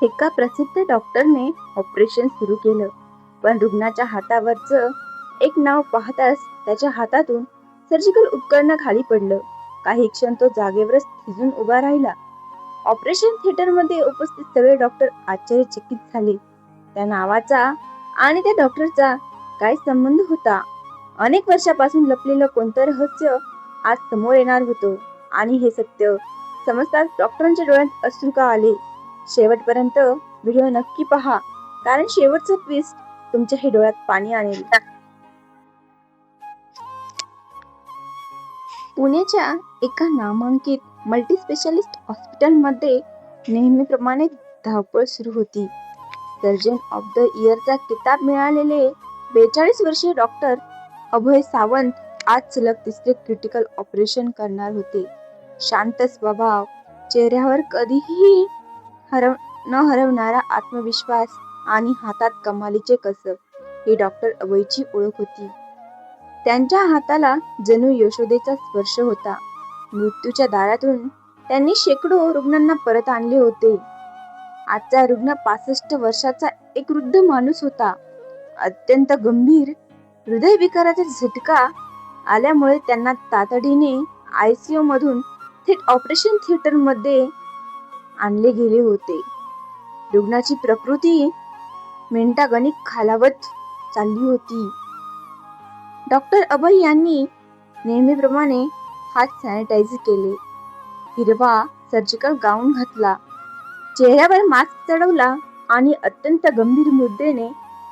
एका प्रसिद्ध डॉक्टरने ऑपरेशन सुरू केलं, पण रुग्णाच्या हातावरचं एक नाव पाहताच त्याच्या हातातून सर्जिकल उपकरण खाली पडलं. काही क्षण तो जागेवरच थिजून उभा राहिला. ऑपरेशन थिएटरमध्ये उपस्थित सगळे डॉक्टर आश्चर्यचकित झाले. त्या नावाचा आणि त्या डॉक्टरचा काय संबंध होता? अनेक वर्षापासून लपलेलं कोणतं रहस्य आज समोर येणार होतं. आणि हे सत्य समजताच डॉक्टरांच्या डोळ्यात अश्रू का आले? शेवटपर्यंत व्हिडिओ नक्की पहा, कारण शेवटचा ट्विस्ट तुमच्याही डोळ्यात पाणी आणेल. पुण्याच्या एका नामांकित मल्टीस्पेशालिस्ट हॉस्पिटलमध्ये नेहमीप्रमाणे धावपळ सुरू होती. सर्जन ऑफ द इयरचा किताब मिळालेले 42 वर्षीय डॉक्टर अभय सावंत आज सलग तिसरे क्रिटिकल ऑपरेशन करणार होते. शांत स्वभाव, चेहऱ्यावर कधीही न हरवणारा आत्मविश्वास आणि हातात कमालीचे कसब ही डॉक्टर अभयची ओळख होती. त्यांच्या हाताला जणू यशोदेचा स्पर्श होता. मृत्यूच्या दारातून त्यांनी शेकडो रुग्णांना परत आणले होते. आजचा रुग्ण 65 वर्षाचा एक वृद्ध माणूस होता. अत्यंत गंभीर हृदयविकाराचा झटका आल्यामुळे त्यांना तातडीने ICU मधून थेट ऑपरेशन थिएटर मध्ये आणले गेले होते. रुग्णाची प्रकृती मिनिटागणिक खालावत चालली होती. डॉक्टर अभय यांनी नेहमीप्रमाणे हात सॅनिटाईज केले, हिरवा सर्जिकल गाऊन घातला, चेहऱ्यावर मास्क चढवला आणि अत्यंत गंभीर मुद्रेने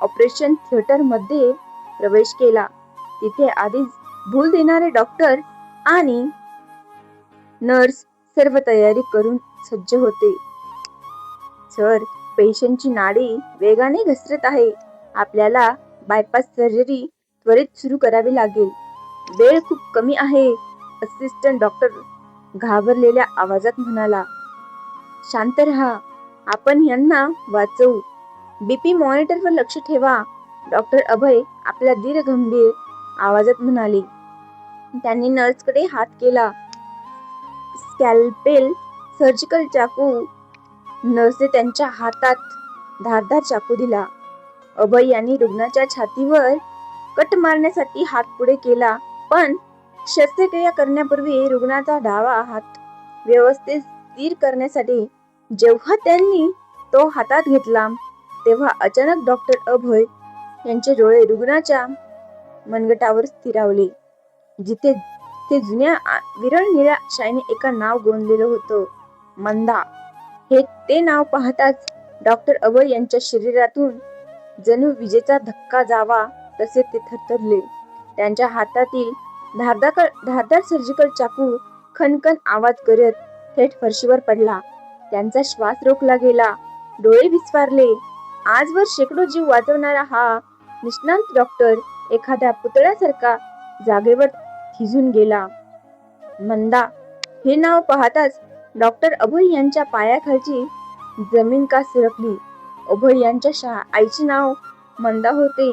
ऑपरेशन थिएटर मध्ये प्रवेश केला. तिथे आधीच भूल देणारे डॉक्टर आणि नर्स सर्व तयारी करून सज्ज होते. सर, पेशंटची नाडी वेगाने घसरत आहे. आपल्याला बायपास सर्जरी त्वरित सुरू करावी लागेल. वेळ खूप कमी आहे, असिस्टंट डॉक्टर घाबरलेल्या आवाजात म्हणाला. शांत रहा, आपण यांना वाचवू. BP मॉनिटरवर लक्ष ठेवा, डॉक्टर अभय आपल्या दीर्घ गंभीर आवाजात म्हणाले. त्यांनी नर्सकडे हात केला. स्कॅल्पेल, सर्जिकल चाकू. नर्सने त्यांच्या हातात धारदार चाकू दिला. अभय यांनी रुग्णाच्या छातीवर कट मारण्यासाठी हात पुढे केला, पण शस्त्रक्रिया करण्यापूर्वी रुग्णाचा डावा हात व्यवस्थित स्थिर करण्यासाठी जेव्हा त्यांनी तो हातात घेतला, तेव्हा अचानक डॉक्टर अभय यांचे डोळे रुग्णाच्या मनगटावर स्थिरावले, जिथे ते जुन्या विरळ निळ्या शाईने एका नाव गोंदलेलं होतं, मंदा. हे ते नाव पाहताच डॉक्टर अभय यांच्या शरीरातून जणू विजेचा धक्का जावा तसे ते थरथरले. त्यांच्या हातातील धारदार सर्जिकल चाकू खणखण आवाज करत थेट फरशीवर पडला. त्यांचा श्वास रोखला गेला, डोळे विस्फारले. आजवर शेकडो जीव वाचवणारा हा निष्णात डॉक्टर एखाद्या पुतळ्यासारखा जागेवर थिजून गेला. मंदा हे नाव पाहताच डॉक्टर अभय यांच्या पायाखालची जमीन का सरकली. अभय यांच्या आईचे नाव मंदा होते,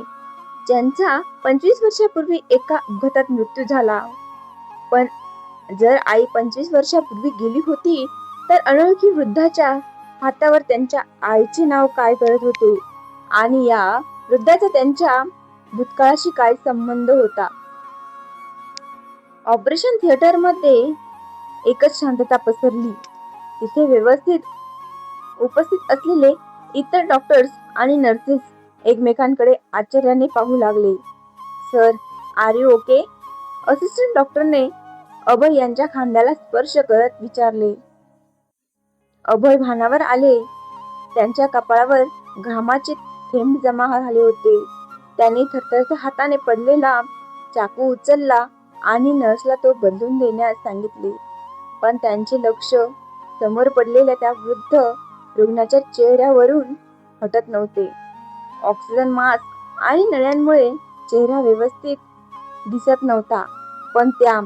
ज्यांचा 25 वर्षापूर्वी एका अपघातात मृत्यू झाला. पण जर आई 25 वर्षापूर्वी गेली होती, तर अनोळखी वृद्धाच्या हातावर त्यांच्या आईचे नाव काय करत होते आणि या वृद्धाचा त्यांच्या भूतकाळाशी काय संबंध होता? ऑपरेशन थिएटर मध्ये एकच शांतता पसरली. तिथे उपस्थित असलेले इतर डॉक्टर्स आणि नर्सेस एकमेकांकडे आश्चर्याने पाहू लागले. Sir, are you okay? Assistant डॉक्टरने अभय यांच्या खांद्याला स्पर्श करत विचारले. अभय भानावर आले. त्यांच्या कपाळावर घामाचे थेंब जमा झाले होते. त्यांनी थरथरत्या हाताने पडलेला चाकू उचलला आणि नर्सला तो बदलून देण्यास सांगितले. पण त्यांचे लक्ष समोर पडलेल्या त्या वृद्ध रुग्णाच्या चेहऱ्यावरून हटत नव्हते. ऑक्सिजन मास्क आणि नळ्यांमुळे चेहरा व्यवस्थित दिसत नव्हता, पण त्या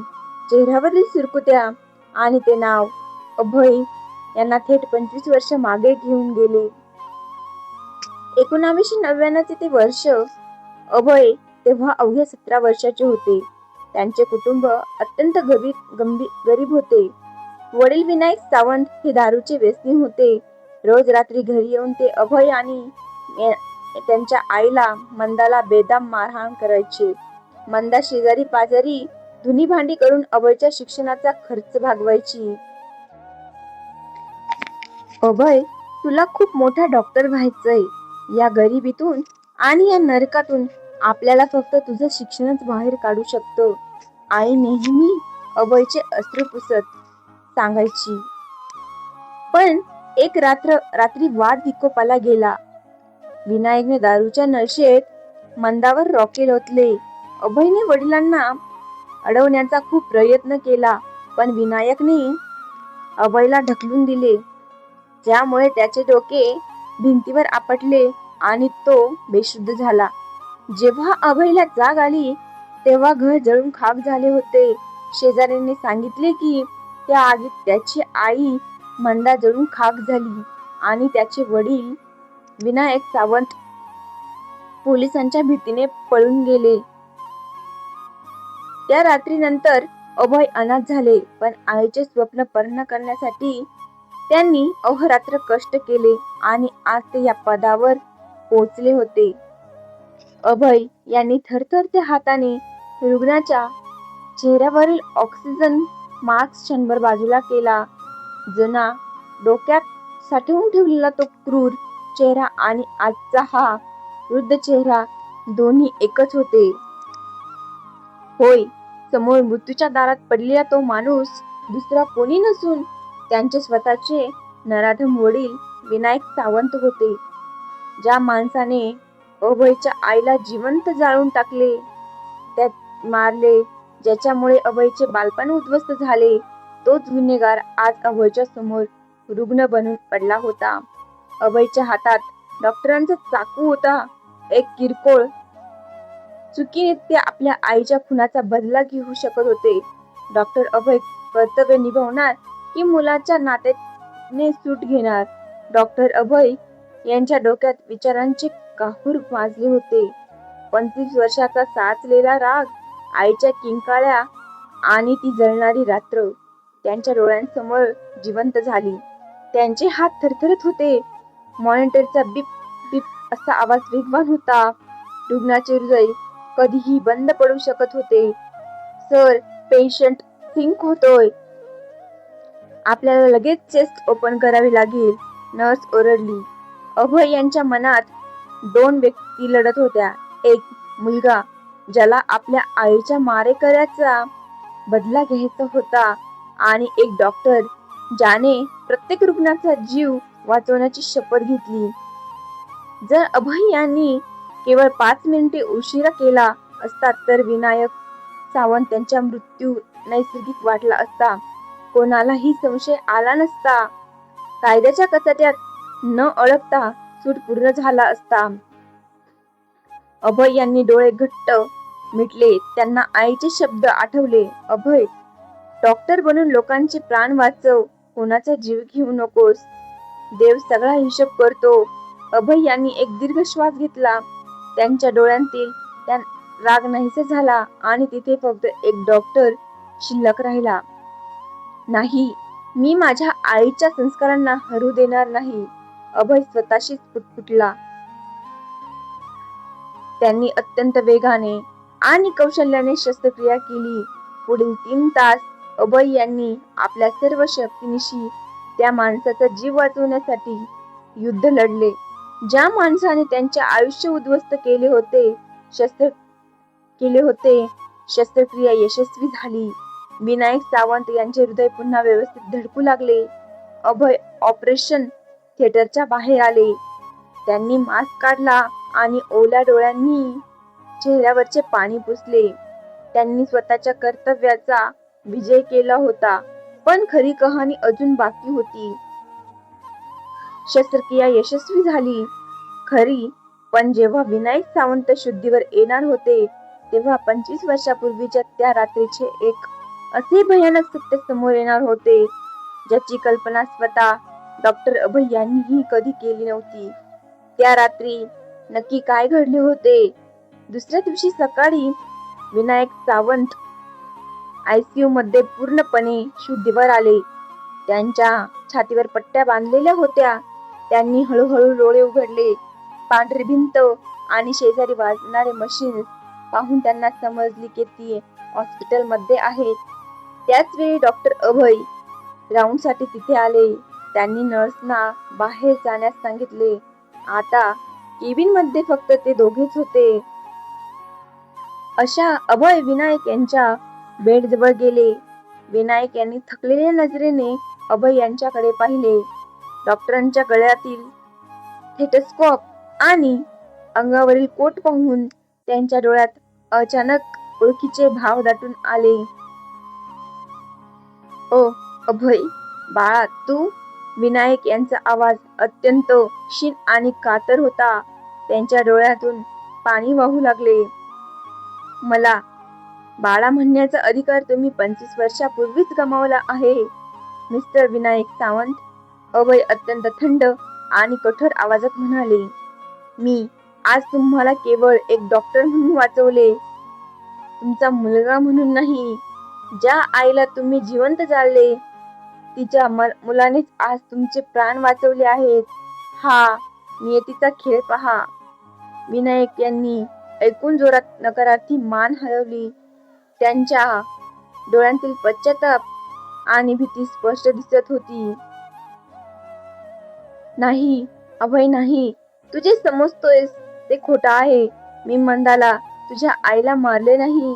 चेहऱ्यावरील सुरकुत्या आणि ते नाव अभय यांना थेट 25 वर्ष मागे घेऊन गेले. 1999 ते वर्ष. अभय तेव्हा अवघ्या 17 वर्षाचे होते. त्यांचे कुटुंब अत्यंत गरीब होते. वडील विनायक सावंत हे दारूचे व्यसनी होते रोज रात्री घरी येऊन ते अभय आणि त्यांच्या आईला मंदाला बेदम मारहाण करायचे. मंदा शेजारी पाजारी धुनी भांडी करून अभयच्या शिक्षणाचा खर्च भागवायची. अभय, तुला खूप मोठा डॉक्टर व्हायचंय. या गरिबीतून आणि या नरकातून आपल्याला फक्त तुझं शिक्षणच बाहेर काढू शकतं, आई नेहमी अभयचे अश्रू पुसत सांगायची. पण एक रात्री वाद विकोपाला गेला. विनायकने दारूच्या नशेत मंदावर रॉकेल ओतले. अभयने वडिलांना अडवण्याचा खूप प्रयत्न केला, पण विनायकने अभयला ढकलून दिले, ज्यामुळे त्याचे डोके भिंतीवर आपटले आणि तो बेशुद्ध झाला. जेव्हा अभयला जाग आली तेव्हा घर जळून खाक झाले होते. शेजाऱ्यांनी सांगितले की त्या आगीत त्याची आई मंदा जळून खाक झाली आणि त्याचे वडील विनायक सावंत पोलिसांच्या भीतीने पळून गेले. त्या रात्रीनंतर अभय अनाथ झाले, पण आईचे स्वप्न पूर्ण करण्यासाठी त्यांनी अहोरात्र कष्ट केले आणि आज ते या पदावर पोहोचले होते. अभय यांनी थरथरत्या हाताने रुग्णाच्या चेहऱ्यावरील ऑक्सिजन मास्क क्षणभर बाजूला केला. जुना डोक्यात साठवून ठेवलेला तो क्रूर चेहरा आणि आजचा हा वृद्ध चेहरा दोन्ही एकच होते. होय, समोर मृत्यूच्या दारात पडलेला तो माणूस दुसरा कोणी नसून त्यांचे स्वतःचे नराधम वडील विनायक सावंत होते. ज्या माणसाने अभयच्या आईला जिवंत जाळून टाकले, त्यात मारले, ज्याच्यामुळे अभयचे बालपण उद्ध्वस्त झाले, तोच गुन्हेगार आज अभयच्या समोर रुग्ण बनून पडला होता. अभयच्या हातात डॉक्टरांचा चाकू होता. एक किरकोळ चुकीने ते आपल्या आईच्या खुनाचा बदला घेऊ शकत होते. डॉक्टर अभय कर्तव्य निभावणार की मुलाच्या नात्याने सूट घेणार? डॉक्टर अभय यांच्या डोक्यात विचारांचे काहूर माजले होते. 25 वर्षाचा साचलेला राग, आईच्या किंकाळ्या आणि ती जळणारी रात्र त्यांच्या डोळ्यांसमोर जिवंत झाली. त्यांचे हात थरथरत होते. मॉनिटरचा बीप बीप असा आवाज वेगवान होता. रुग्णाचे हृदय कधीही बंद पडू शकत होते. सर, पेशंट सिंक होतोय. आपल्याला लगेच चेस्ट ओपन करावी लागेल, नर्स ओरडली. अभय यांच्या मनात दोन व्यक्ती लढत होत्या. एक मुलगा ज्याला आपल्या आईच्या मारेकऱ्याचा बदला घ्यायचा होता आणि एक डॉक्टर ज्याने प्रत्येक रुग्णाचा जीव वाचवण्याची शपथ घेतली. जर अभय यांनी केवळ 5 मिनिटे उशिरा केला असता तर विनायक सावंत यांचा मृत्यू नैसर्गिक वाटला असता. कोणालाही संशय आला नसता. कायद्याच्या कचाट्यात न अडकता सूट पूर्ण झाला असता. अभय यांनी डोळे घट्ट मिटले. त्यांना आईचे शब्द आठवले. अभय, डॉक्टर बनून लोकांचे प्राण वाचव, कोणाचा जीव घेऊ नकोस. देव सगळा हिशोब करतो. अभय यांनी एक दीर्घ श्वास घेतला. त्यांच्या डोळ्यांतील त्या राग नाहीसा झाला आणि तिथे फक्त एक डॉक्टर शिल्लक राहिला. नाही, मी माझ्या आईच्या संस्कारांना हरू देणार नाही. अभय स्वतःशीच पुटपुटला. त्यांनी अत्यंत वेगाने आणि कौशल्याने शस्त्रक्रिया केली. पुढील 3 तास अभय यांनी आपल्या सर्व शक्तीनिशी त्या माणसाचा जीव वाचवण्यासाठी युद्ध लढले, ज्या माणसाने त्यांचे आयुष्य उद्ध्वस्त केले होते. शस्त्रक्रिया यशस्वी झाली. विनायक सावंत यांचे हृदय पुन्हा व्यवस्थित धडकू लागले. अभय ऑपरेशन थिएटरच्या बाहेर आले. त्यांनी मास्क काढला आणि ओल्या डोळ्यांनी चेहऱ्यावरचे पाणी पुसले. त्यांनी स्वतःच्या कर्तव्याचा विजय केला होता, पण खरी कहाणी अजून बाकी होती. शस्त्रक्रिया यशस्वी झाली खरी, पण जेव्हा विनायक सावंत शुद्धीवर येणार होते तेव्हा 25 वर्षापूर्वीच्या त्या रात्रीचे एक असे भयानक सत्य समोर येणार होते, ज्याची कल्पना स्वतः डॉक्टर अभय यांनीही कधी केली नव्हती. त्या रात्री नक्की काय घडले होते? दुसऱ्या दिवशी सकाळी विनायक सावंत ICU मध्ये पूर्णपणे शुद्धीवर आले. त्यांच्या छातीवर पट्ट्या बांधलेल्या होत्या. त्यांनी हळूहळू डोळे उघडले. पांढरी भिंत आणि शेजारी वाजणारे मशीन पाहून त्यांना समजले की ती हॉस्पिटलमध्ये आहेत. त्याच वेळी डॉक्टर अभय राऊंडसाठी तिथे आले. त्यांनी नर्सना बाहेर जाण्यास सांगितले. आता केबिनमध्ये फक्त ते दोघेच होते. अशा अभय विनायक यांच्या बेडजवळ गेले. विनायक यांनी थकलेल्या नजरेने अभय यांच्याकडे पाहिले. डॉक्टरांच्या गळ्यातील स्टेथोस्कोप आणि अंगावरील कोट पाहून त्यांच्या डोळ्यात अचानक ओळखीचे भाव दाटून आले. ओ अभय, बाळा तू? विनायक यांचा आवाज अत्यंत क्षीण आणि कातर होता. त्यांच्या डोळ्यातून पाणी वाहू लागले. मला बाळा म्हणण्याचा अधिकार तुम्ही 25 वर्षापूर्वीच गमावला आहे, मिस्टर विनायक सावंत. अभय अत्यंत थंड आणि कठोर आवाजात म्हणाले. मी आज तुम्हाला केवळ एक डॉक्टर म्हणून वाचवले, तुमचा मुलगा म्हणून नाही. ज्या आईला तुम्ही जिवंत जाळले, तिच्या मुलानेच आज तुमचे प्राण वाचवले आहेत. हा नियतीचा खेळ पहा. विनायक यांनी ऐकून जोरात नकारार्थी मान हलवली. त्यांच्या डोळ्यांतील पश्चाताप आणि भीती स्पष्ट दिसत होती. नाही अभय, नाही. तू जे समजतोयस ते खोटं आहे. मी मंदाला, तुझ्या आईला मारले नाही.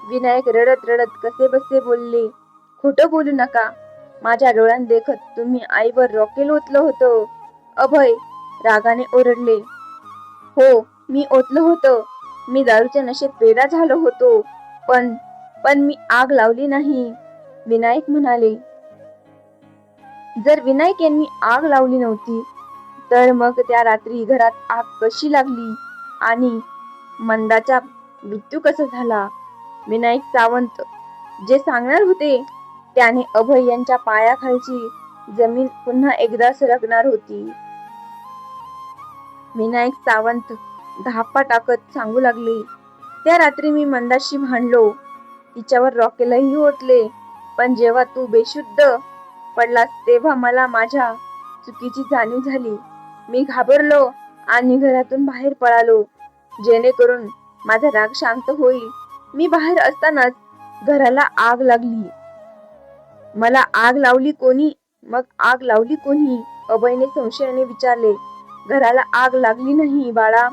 विनायक रडत रडत कसेबसे बोलले. खोटं बोलू नका. माझ्या डोळ्यात देखत तुम्ही आईवर रॉकेल ओतलं होतं. अभय रागाने ओरडले. हो, मी ओतलं होतं. मी दारूच्या नशेत पेढा झालो होतो. पण मी आग लावली नाही, विनायक म्हणाले. जर विनायक यांनी आग लावली नव्हती तर मग त्या रात्री घरात आग कशी लागली आणि मंदाचा मृत्यू कसा झाला? विनायक सावंत जे सांगणार होते त्याने अभय यांच्या पायाखालची जमीन पुन्हा एकदा सरकणार होती. विनायक सावंत धापा टाकत सांगू लागले. त्या रात्री मी मंदाशी भांडलो, तिच्यावर रॉकेलही ओतले. पण जेव्हा तू बेशुद्ध पडलास तेव्हा मला माझ्या चुकीची जाणीव झाली. मी घाबरलो आणि घरातून बाहेर पळालो, जेणेकरून माझा राग शांत होईल. मी बाहेर असतानाच घराला आग लागली. मला आग लावली कोणी? मग आग लावली कोणी? अभयने संशयाने विचारले. घराला आग लागली नाही बाळा,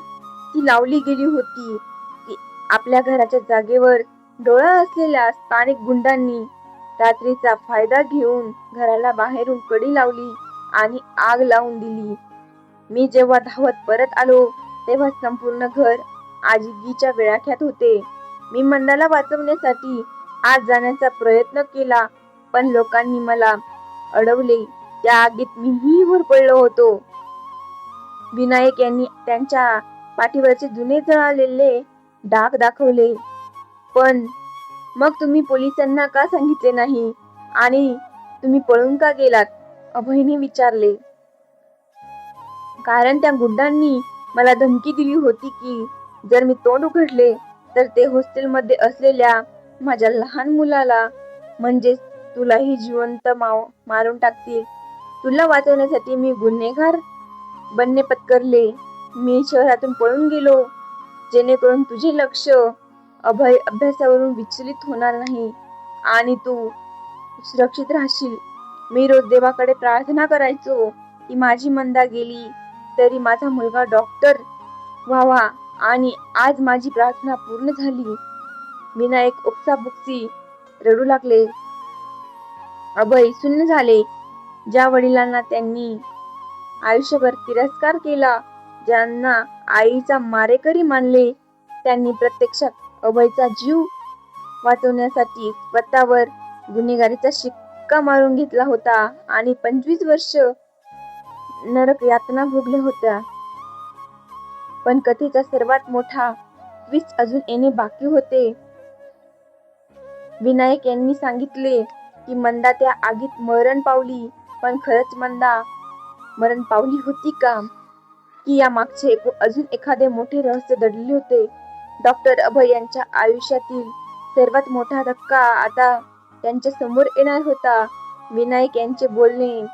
ती लावली गेली होती. ती आपल्या घराच्या जागेवर डोळा असलेल्या स्थानिक गुंडांनी रात्रीचा फायदा घेऊन घराला बाहेरून कडी लावली आणि आग लावून दिली. मी जेव्हा धावत परत आलो तेव्हा संपूर्ण घर आगीच्या विळख्यात होते. मी मंदाला वाचवण्यासाठी आत जाण्याचा प्रयत्न केला, पण लोकांनी मला अडवले. त्या आगीत मीही होरपळलो होतो. विनायक यांनी त्यांच्या पाठीवरचे जुने जळालेले डाग दाखवले. पण मग तुम्ही पोलिसांना का सांगितले नाही आणि तुम्ही पळून का गेलात? अभयने विचारले. कारण त्या गुंडांनी मला धमकी दिली होती की जर मी तोंड उघडले तर ते हॉस्टेलमध्ये असलेल्या माझ्या लहान मुलाला, म्हणजेच तुलाही जिवंत मारून टाकतील. तुला वाचवण्यासाठी मी गुन्हेगार बनणे पत्करले. मी शहरातून पळून गेलो जेणेकरून तुझे लक्ष अभय अभ्यासावरून विचलित होणार नाही आणि तू सुरक्षित राहशील. मी रोज देवाकडे प्रार्थना करायचो की माझी मंदा गेली तरी माझा मुलगा डॉक्टर व्हावा आणि आज माझी प्रार्थना पूर्ण झाली. विनायक ओक्साबोक्शी रडू लागले. अभय शून्य झाले. ज्या वडिलांना त्यांनी आयुष्यभर तिरस्कार केला, ज्यांना आईचा मारेकरी मानले, त्यांनी प्रत्यक्षात अभयचा जीव वाचवण्यासाठी स्वतःवर गुन्हेगारीचा शिक्का मारून घेतला होता आणि 25 वर्ष नरक यातना भोगल्या होत्या. पण कथेचा सर्वात मोठा ट्विस्ट अजून येणे बाकी होते. विनायक यांनी सांगितले की मंदा त्या आगीत मरण पावली. पण खरंच मंदा मरण पावली होती का? की या मागचे अजून एखादे मोठे रहस्य दडले होते? डॉक्टर अभय यांच्या आयुष्यातील सर्वात मोठा धक्का आता त्यांच्या समोर येणार होता. विनायक यांचे बोलणे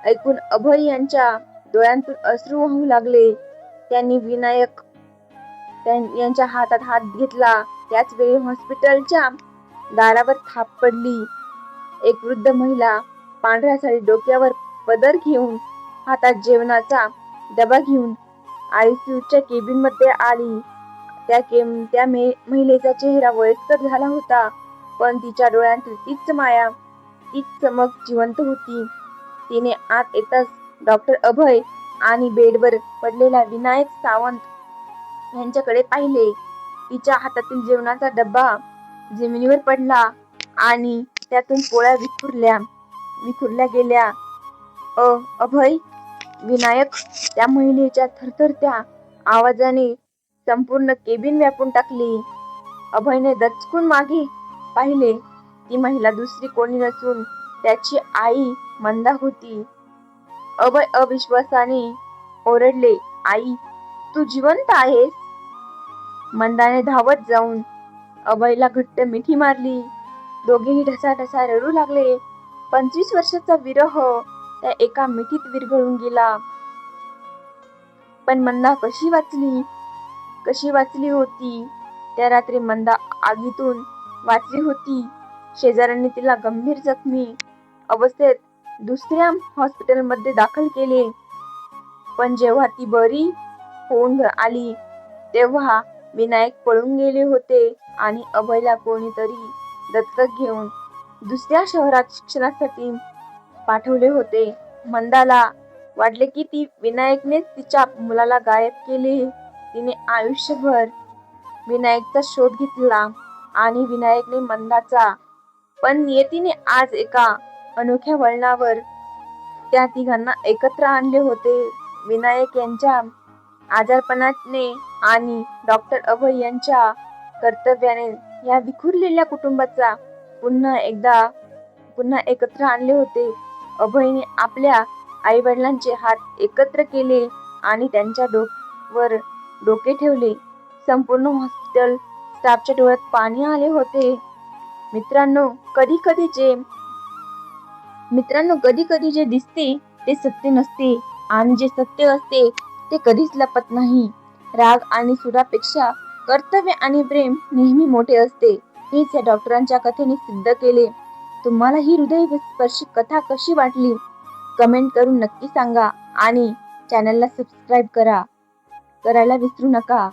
ऐकून अभय यांच्या डोळ्यांतून अश्रू वाहू लागले. त्यांनी विनायक यांच्या हातात हात घेतला. त्याच वेळी हॉस्पिटलच्या दारावर थाप पडली. एक वृद्ध महिला पांढऱ्या साडी डोक्यावर पदर घेऊन, हातात जेवणाचा डबा घेऊन आयसीयूच्या केबिन मध्ये आली. त्या महिलेचा चेहरा वयस्कर झाला होता, पण तिच्या डोळ्यांतील तीच माया, तीच चमक जिवंत होती. तिने आत येताच डॉक्टर अभय आणि बेडवर पडलेला विनायक सावंत यांच्याकडे पाहिले. तिच्या हातातील जेवणाचा डब्बा जमिनीवर पडला आणि त्यातून पोळ्या विखुरल्या गेल्या. अभय, विनायक, त्या महिलेच्या थरथरत्या आवाजाने संपूर्ण केबिन व्यापून टाकली. अभयने दचकून मागे पाहिले. ती महिला दुसरी कोणी नसून त्याची आई मंदा होती. अभय अविश्वासाने ओरडले, आई, तू जिवंत आहेस? मंदाने धावत जाऊन अभयला घट्ट मिठी मारली. दोघेही ढसाढसा रडू लागले. 25 वर्षाचा विरह त्या एका मिठीत विरघळून गेला. पण मंदा कशी वाचली होती? त्या रात्री मंदा आगीतून वाचली होती. शेजाऱ्यांनी तिला गंभीर जखमी अवस्थेत दुसऱ्या हॉस्पिटलमध्ये दाखल केले. पण जेव्हा ती बरी होऊन आली तेव्हा विनायक पळून गेले होते आणि अभयला कोणीतरी दत्तक घेऊन दुसऱ्या शहरात शिक्षणासाठी पाठवले होते. मंदाला वाटले की ती विनायकनेच तिच्या मुलाला गायब केले. तिने आयुष्यभर विनायकचा शोध घेतला आणि विनायकने मंदाचा. पण नियतीने आज एका अनोख्या वळणावर त्या तिघांना एकत्र आणले होते. विनायक यांच्या आजारपणाने आणि डॉक्टर अभय यांच्या कर्तव्याने या विखुरलेल्या कुटुंबाचा पुन्हा एकत्र आणले होते. अभयने आपल्या आई वडिलांचे हात एकत्र केले आणि त्यांच्या वर डोके ठेवले. संपूर्ण हॉस्पिटल स्टाफच्या डोळ्यात पाणी आले होते. मित्रांनो, कधी कधी जे दिसते ते सत्य नसते आणि जे सत्य असते ते कधीच लपत नाही. राग आणि सुरापेक्षा कर्तव्य आणि प्रेम नेहमी मोठे असते. हेच या डॉक्टरांच्या कथेने सिद्ध केले. तुम्हाला ही हृदयस्पर्शी कथा कशी वाटली? कमेंट करून नक्की सांगा आणि चॅनलला सबस्क्राईब करायला विसरू नका.